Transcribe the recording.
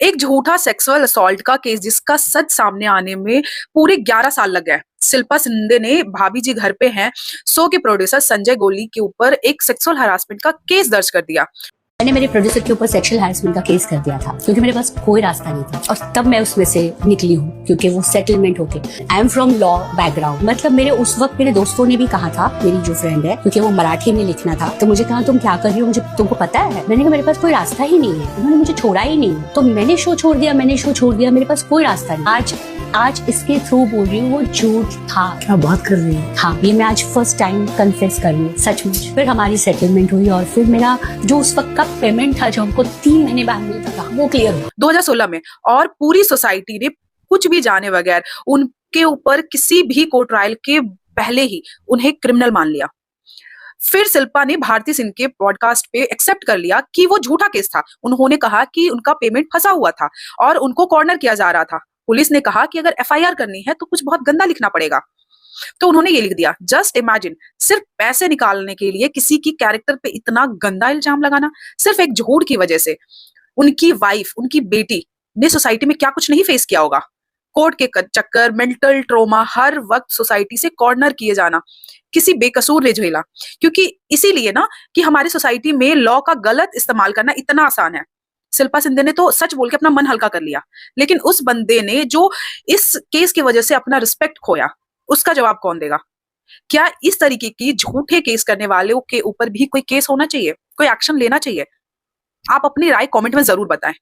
एक झूठा sexual assault का केस जिसका सच सामने आने में पूरे 11 साल लग गए। शिल्पा शिंदे ने भाभी जी घर पे हैं शो के प्रोड्यूसर संजय गोली के ऊपर एक सेक्सुअल हरासमेंट का केस दर्ज कर दिया। मैंने मेरे प्रोड्यूसर के ऊपर सेक्सुअल हैरेसमेंट का केस कर दिया था क्योंकि मेरे पास कोई रास्ता नहीं था और तब मैं उसमें से निकली हूँ क्योंकि वो सेटलमेंट होके। I am from law background, मतलब मेरे उस वक्त मेरे दोस्तों ने भी कहा था, मेरी जो फ्रेंड है क्योंकि वो मराठी में लिखना था, तो मुझे कहा तुम क्या कर रही हो, मुझे तुमको पता है। मैंने कहा मेरे पास कोई रास्ता ही नहीं है, उन्होंने मुझे छोड़ा ही नहीं, तो मैंने शो छोड़ दिया, मेरे पास कोई रास्ता नहीं। आज इसके थ्रू बोल रही हूँ वो झूठ था। क्या बात कर रही है? हाँ, ये मैं आज फर्स्ट टाइम कन्फेस कर रही हूँ सचमुच। फिर हमारी सेटलमेंट हुई और फिर मेरा जो उस वक्त का पेमेंट था जो हमको 3 महीने बाद मिलता था वो क्लियर हुआ 2016 में, और पूरी सोसाइटी ने कुछ भी जाने बगैर उनके ऊपर किसी भी कोर्ट ट्रायल के पहले ही उन्हें क्रिमिनल मान लिया। फिर शिल्पा ने भारती सिंह के पॉडकास्ट पे एक्सेप्ट कर लिया कि वो झूठा केस था। उन्होंने कहा कि उनका पेमेंट फंसा हुआ था और उनको कॉर्नर किया जा रहा था। पुलिस ने कहा कि अगर एफआईआर करनी है तो कुछ बहुत गंदा लिखना पड़ेगा, तो उन्होंने ये लिख दिया। जस्ट इमेजिन, सिर्फ पैसे निकालने के लिए किसी की कैरेक्टर पे इतना गंदा इल्जाम लगाना, सिर्फ एक झूठ की वजह से। उनकी वाइफ, उनकी बेटी ने सोसाइटी में क्या कुछ नहीं फेस किया होगा। कोर्ट के चक्कर, मेंटल ट्रोमा, हर वक्त सोसाइटी से कॉर्नर किए जाना किसी बेकसूर ने झेला। क्योंकि इसीलिए ना कि हमारी सोसाइटी में लॉ का गलत इस्तेमाल करना इतना आसान है। शिल्पा शिंदे ने तो सच बोल के अपना मन हल्का कर लिया, लेकिन उस बंदे ने जो इस केस की वजह से अपना रिस्पेक्ट खोया, उसका जवाब कौन देगा? क्या इस तरीके की झूठे केस करने वालों के ऊपर भी कोई केस होना चाहिए, कोई एक्शन लेना चाहिए? आप अपनी राय कमेंट में जरूर बताएं।